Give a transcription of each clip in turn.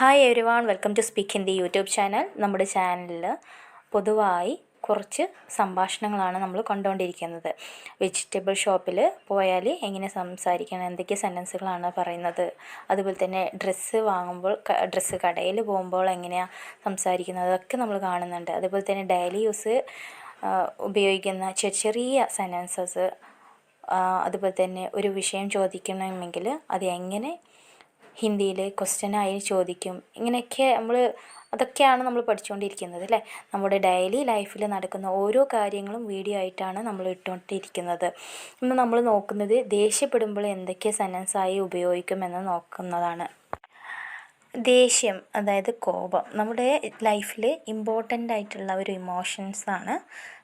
Hi everyone, welcome to speak Hindi YouTube channel. നമ്മുടെ ചാനലിൽ പൊതുവായി കുറച്ച് സംഭാഷണങ്ങളാണ് നമ്മൾ കണ്ടുകൊണ്ടിരിക്കുന്നത്. വെജിറ്റബിൾ ഷോപ്പിൽ പോയാൽ എങ്ങനെ സംസാരിക്കണം, എന്തൊക്കെ സെൻറ്റൻസുകളാണ് പറയുന്നത്, അതുപോലെ തന്നെ ഡ്രസ്സ് കടയിൽ പോകുമ്പോൾ എങ്ങനെയാണ് സംസാരിക്കുന്നത്, അതൊക്കെ നമ്മൾ കാണുന്നുണ്ട്. അതുപോലെ തന്നെ ഡെയിലി യൂസ് ഉപയോഗിക്കുന്ന ചെറിയ സെൻറ്റൻസസ്, അതുപോലെ തന്നെ ഒരു വിഷയം ചോദിക്കണമെങ്കിൽ അത് എങ്ങനെ ഹിന്ദിയിൽ ക്വസ്റ്റ്യനായി ചോദിക്കും, ഇങ്ങനെയൊക്കെ അതൊക്കെയാണ് നമ്മൾ പഠിച്ചുകൊണ്ടിരിക്കുന്നത് അല്ലേ. നമ്മുടെ ഡെയിലി ലൈഫിൽ നടക്കുന്ന ഓരോ കാര്യങ്ങളും വീഡിയോ ആയിട്ടാണ് നമ്മൾ ഇട്ടുകൊണ്ടിരിക്കുന്നത്. ഇന്ന് നമ്മൾ നോക്കുന്നത് ദേഷ്യപ്പെടുമ്പോൾ എന്തൊക്കെ സെൻറ്റൻസായി ഉപയോഗിക്കുമെന്ന് നോക്കുന്നതാണ്. ദേഷ്യം, അതായത് കോപം, നമ്മുടെ ലൈഫിൽ ഇമ്പോർട്ടൻ്റ് ആയിട്ടുള്ള ഒരു ഇമോഷൻസാണ്.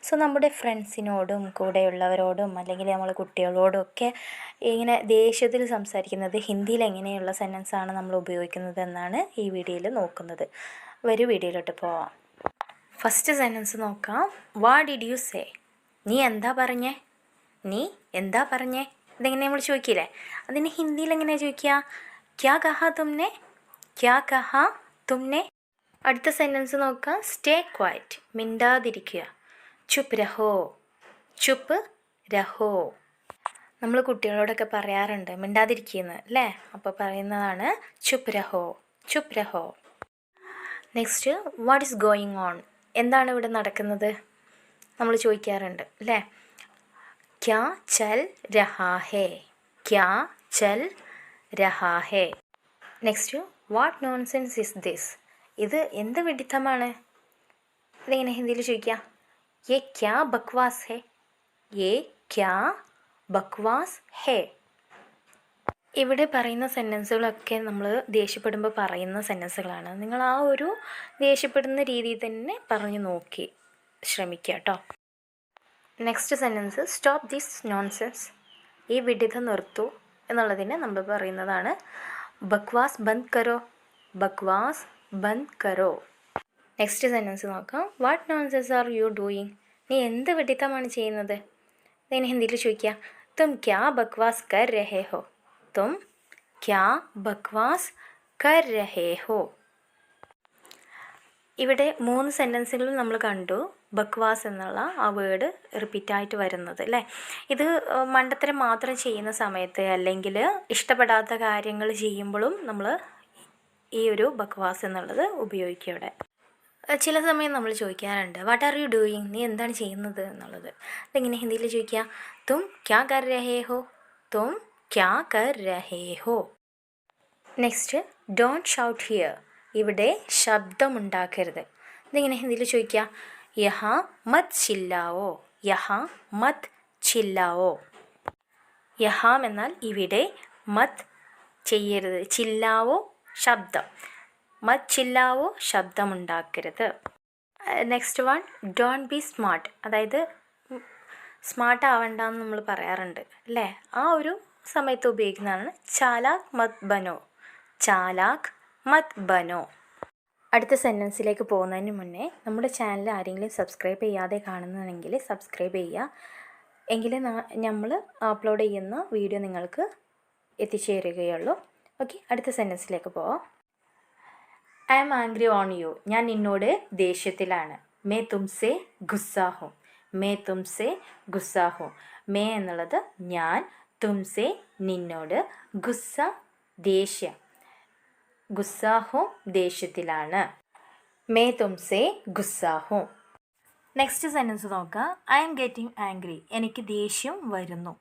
സോ നമ്മുടെ ഫ്രണ്ട്സിനോടും കൂടെയുള്ളവരോടും അല്ലെങ്കിൽ നമ്മൾ കുട്ടികളോടും ഒക്കെ ഇങ്ങനെ ദേഷ്യത്തിൽ സംസാരിക്കുന്നത് ഹിന്ദിയിൽ എങ്ങനെയുള്ള സെൻറ്റൻസാണ് നമ്മൾ ഉപയോഗിക്കുന്നത് എന്നാണ് ഈ വീഡിയോയിൽ നോക്കുന്നത്. വീഡിയോയിലോട്ട് പോവാം. ഫസ്റ്റ് സെൻറ്റൻസ് നോക്കാം. What did you say? നീ എന്താ പറഞ്ഞേ? ഇതെങ്ങനെ നമ്മൾ ചോദിക്കില്ലേ, അതിന് ഹിന്ദിയിൽ എങ്ങനെയാണ് ചോദിക്കുക? ക്യാ കഹാ തുമ്നെ? അടുത്ത സെൻറ്റൻസ് നോക്കാം. സ്റ്റേ ക്വയറ്റ്, മിണ്ടാതിരിക്കുക. ചുപ്പ് രഹോ. നമ്മൾ കുട്ടികളോടൊക്കെ പറയാറുണ്ട് മിണ്ടാതിരിക്കുന്നു അല്ലേ, അപ്പോൾ പറയുന്നതാണ് ചുപ്പ് രഹോ. Next, what is going on? എന്താണ് ഇവിടെ നടക്കുന്നത് നമ്മൾ ചോദിക്കാറുണ്ട് അല്ലേ. ക്യാ ചൽ രഹാ ഹേ. Next, what nonsense is this? ഇത് എന്ത് വിഡിത്തമാണ്? ഇതെങ്ങനെ ഹിന്ദിയിൽ ചോദിക്കാം? യേ ക്യാ ബക്വാസ് ഹേ. ഇവിടെ പറയുന്ന സെൻറ്റൻസുകളൊക്കെ നമ്മൾ ദേഷ്യപ്പെടുമ്പോൾ പറയുന്ന സെൻറ്റൻസുകളാണ്. നിങ്ങൾ ആ ഒരു ദേഷ്യപ്പെടുന്ന രീതിയിൽ തന്നെ പറഞ്ഞു നോക്കി ശ്രമിക്കുക കേട്ടോ. Next sentence, stop this nonsense. ഈ വിഡിത്തം നിർത്തൂ എന്നുള്ളതിന് നമ്മൾ പറയുന്നതാണ് ബക്വാസ് ബന്ദ് കരോ. നെക്സ്റ്റ് സെൻറ്റൻസ് നോക്കാം. What nonsense are you doing? നീ എന്ത് വിഡിത്തമാണ് ചെയ്യുന്നത്? ഇതിന് ഹിന്ദിയിൽ ചോദിക്കുക. തും ക്യാ ബക്വാസ് കർ രഹേ ഹോ. ഇവിടെ 3 സെൻറ്റൻസുകളും നമ്മൾ കണ്ടു ബക്വാസ് എന്നുള്ള ആ വേർഡ് റിപ്പീറ്റായിട്ട് വരുന്നത് അല്ലേ. ഇത് മണ്ടത്തരം മാത്രം ചെയ്യുന്ന സമയത്ത് അല്ലെങ്കിൽ ഇഷ്ടപ്പെടാത്ത കാര്യങ്ങൾ ചെയ്യുമ്പോഴും നമ്മൾ ഈ ഒരു ബക്വാസ് എന്നുള്ളത് ഉപയോഗിക്കുക. ഇവിടെ ചില സമയം നമ്മൾ ചോദിക്കാറുണ്ട് വാട്ട് ആർ യു ഡൂയിങ്? നീ എന്താണ് ചെയ്യുന്നത് എന്നുള്ളത്. അതെങ്ങനെ ഹിന്ദിയിൽ ചോദിക്കുക? തും ക്യാ കർ രഹേ ഹോ. Next, don't shout here. ഇവിടെ ശബ്ദമുണ്ടാക്കരുത്. ഇതെങ്ങനെ ഹിന്ദിയിൽ ചോദിക്കുക? യഹാ മത് ചില്ലാവോ. യഹാം എന്നാൽ ഇവിടെ, മത് ചെയ്യരുത്, ചില്ലാവോ ശബ്ദം, ശബ്ദമുണ്ടാക്കരുത്. Next one, don't be smart. അതായത് സ്മാർട്ട് ആവണ്ടെന്ന് നമ്മൾ പറയാറുണ്ട് അല്ലേ. ആ ഒരു സമയത്ത് ഉപയോഗിക്കുന്നതാണ് ചാലാക് മത് ബനോ. അടുത്ത സെൻറ്റൻസിലേക്ക് പോകുന്നതിന് മുന്നേ നമ്മുടെ ചാനൽ ആരെങ്കിലും സബ്സ്ക്രൈബ് ചെയ്യാതെ കാണുന്നതെങ്കിൽ സബ്സ്ക്രൈബ് ചെയ്യുക. എങ്കിലേ നമ്മൾ അപ്ലോഡ് ചെയ്യുന്ന വീഡിയോ നിങ്ങൾക്ക് എത്തിച്ചേരുകയുള്ളൂ. ഓക്കെ, അടുത്ത സെൻറ്റൻസിലേക്ക് പോവാം. I am angry on you. ഞാൻ നിന്നോട് ദേഷ്യത്തിലാണ്. മേ തുംസെ ഗുസ്സാ ഹൂം. മേ എന്നുള്ളത് ഞാൻ, തുംസെ നിന്നോട്, ദേഷ്യം, ഗുസ്സാ ഹൂം ദേഷ്യത്തിലാണ്. മേ തുംസെ ഗുസ്സാ ഹൂം. നെക്സ്റ്റ് സെൻറ്റൻസ് നോക്കുക. I am getting angry. എനിക്ക് ദേഷ്യം വരുന്നു.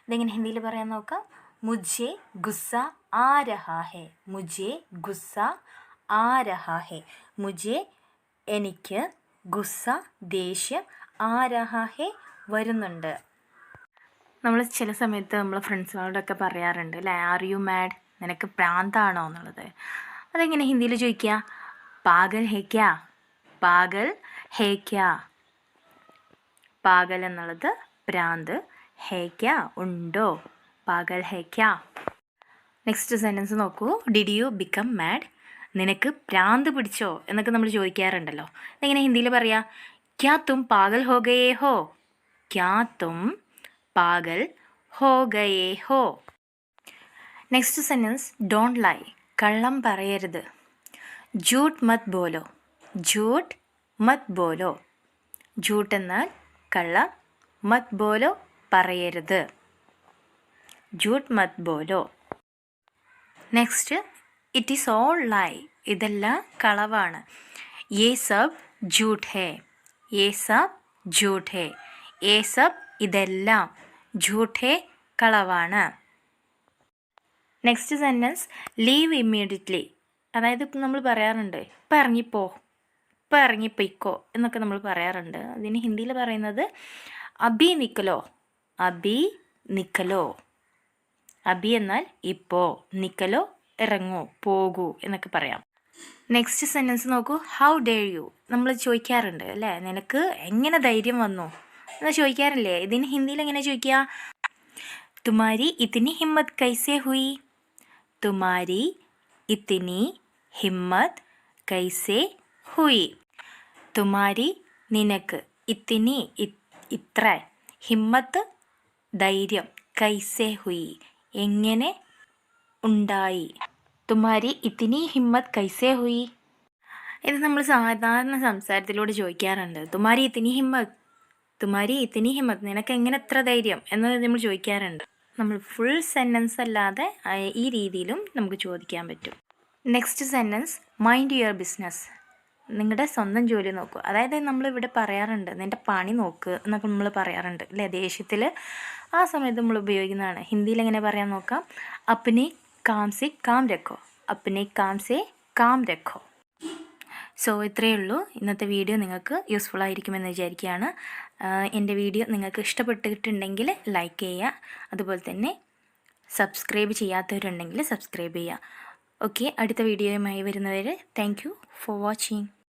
ഇതെങ്ങനെ ഹിന്ദിയിൽ പറയാൻ നോക്കാം. മുझे गुस्सा आ रहा है. മുझे എനിക്ക്, ഗുസ്സ ദേഷ്യം, ആ രഹാ ഹേ വരുന്നുണ്ട്. നമ്മൾ ചില സമയത്ത് നമ്മൾ ഫ്രണ്ട്സിനോടൊക്കെ പറയാറുണ്ട് അല്ലേ, ആർ യു മാഡ്? നിനക്ക് പ്രാന്താണോ എന്നുള്ളത്. അതെങ്ങനെ ഹിന്ദിയിൽ ചോദിക്കുക? പാഗൽ ഹേ ക്യാ. പാഗൽ എന്നുള്ളത് പ്രാന്ത്, ഹേ ക്യാ ഉണ്ടോ, പാഗൽ ഹേ ക്യാ. നെക്സ്റ്റ് സെൻറ്റൻസ് നോക്കൂ. Did you become mad? നിനക്ക് പ്രാന്ത് പിടിച്ചോ എന്നൊക്കെ നമ്മൾ ചോദിക്കാറുണ്ടല്ലോ. എങ്ങനെ ഹിന്ദിയിൽ പറയാം? ക്യാ തും പാഗൽ ഹോ ഗയേ ഹോ. Next sentence, don't lie. കള്ളം പറയരുത്. झूठ मत बोलो. झूठ मत बोलो. झूठ എന്നാൽ കള്ളം. മത് ബോലോ പറയരുത്. झूठ मत बोलो. നെക്സ്റ്റ്, ഇറ്റ് ഈസ് ഓൾ ലൈ. ഇതെല്ലാം കളവാണ്. ये सब झूठ है. ये सब झूठ है. ये सब ഇതെല്ലാം. झूठ है കളവാണ്. Next sentence, leave immediately. അതായത് നമ്മൾ പറയാറുണ്ട് ഇപ്പം ഇറങ്ങിപ്പോ, ഇപ്പം ഇറങ്ങിപ്പോയിക്കോ എന്നൊക്കെ നമ്മൾ പറയാറുണ്ട്. അതിന് ഹിന്ദിയിൽ പറയുന്നത് അബി നിക്കലോ. അബി നിക്കലോ. അബി എന്നാൽ ഇപ്പോൾ, നിക്കലോ ഇറങ്ങൂ, പോകൂ എന്നൊക്കെ പറയാം. നെക്സ്റ്റ് സെൻറ്റൻസ് നോക്കൂ. How dare you. നമ്മൾ ചോദിക്കാറുണ്ട് അല്ലേ, നിനക്ക് എങ്ങനെ ധൈര്യം വന്നു എന്ന് ചോദിക്കാറില്ലേ. ഇതിന് ഹിന്ദിയിൽ എങ്ങനെ ചോദിക്കുക? തുമാരി ഇത്തിനി ഹിമ്മത്ത് കൈസേ ഹുയി. തുമാരി ഇത്തിനി ഹിമ്മത്ത് കൈസേ ഹുയി. തുമാരി നിനക്ക്, ഇത്തിനി ഇത്ര, ഹിമ്മത്ത് ധൈര്യം, കൈസേ ഹുയി എങ്ങനെ ഉണ്ടായി. തുമാരി ഇത്തിനി ഹിമ്മത്ത് കൈസേ ഹുയി. ഇത് നമ്മൾ സാധാരണ സംസാരത്തിലൂടെ ചോദിക്കാറുണ്ട്. തുമാരി ഇത്തിനി ഹിമ്മത്ത്, തുമാരി ഇത്തിനി ഹിമ്മത്ത്, നിനക്ക് എങ്ങനെ എത്ര ധൈര്യം എന്നത് നമ്മൾ ചോദിക്കാറുണ്ട്. നമ്മൾ ഫുൾ സെൻറ്റൻസ് അല്ലാതെ ഈ രീതിയിലും നമുക്ക് ചോദിക്കാൻ പറ്റും. Next sentence, mind your business. നിങ്ങളുടെ സ്വന്തം ജോലി നോക്കുക. അതായത് നമ്മളിവിടെ പറയാറുണ്ട് നിൻ്റെ പണി നോക്ക് എന്നൊക്കെ നമ്മൾ പറയാറുണ്ട് അല്ലേ, ദേഷ്യത്തിൽ ആ സമയത്ത് നമ്മൾ ഉപയോഗിക്കുന്നതാണ്. ഹിന്ദിയിൽ എങ്ങനെ പറയാൻ നോക്കാം? അപ്നെ കാം സെ കാം രഖോ. അപ്നെ കാം സെ കാം രഖോ. സോ ഇത്രയേ ഉള്ളൂ. ഇന്നത്തെ വീഡിയോ നിങ്ങൾക്ക് യൂസ്ഫുൾ ആയിരിക്കുമെന്ന് വിചാരിക്കുകയാണ്. എൻ്റെ വീഡിയോ നിങ്ങൾക്ക് ഇഷ്ടപ്പെട്ടിട്ടുണ്ടെങ്കിൽ ലൈക്ക് ചെയ്യുക. അതുപോലെ തന്നെ സബ്സ്ക്രൈബ് ചെയ്യാത്തവരുണ്ടെങ്കിൽ സബ്സ്ക്രൈബ് ചെയ്യുക. ഓക്കെ, അടുത്ത വീഡിയോയുമായി വരുന്നവരെ താങ്ക് യു ഫോർ വാച്ചിങ്.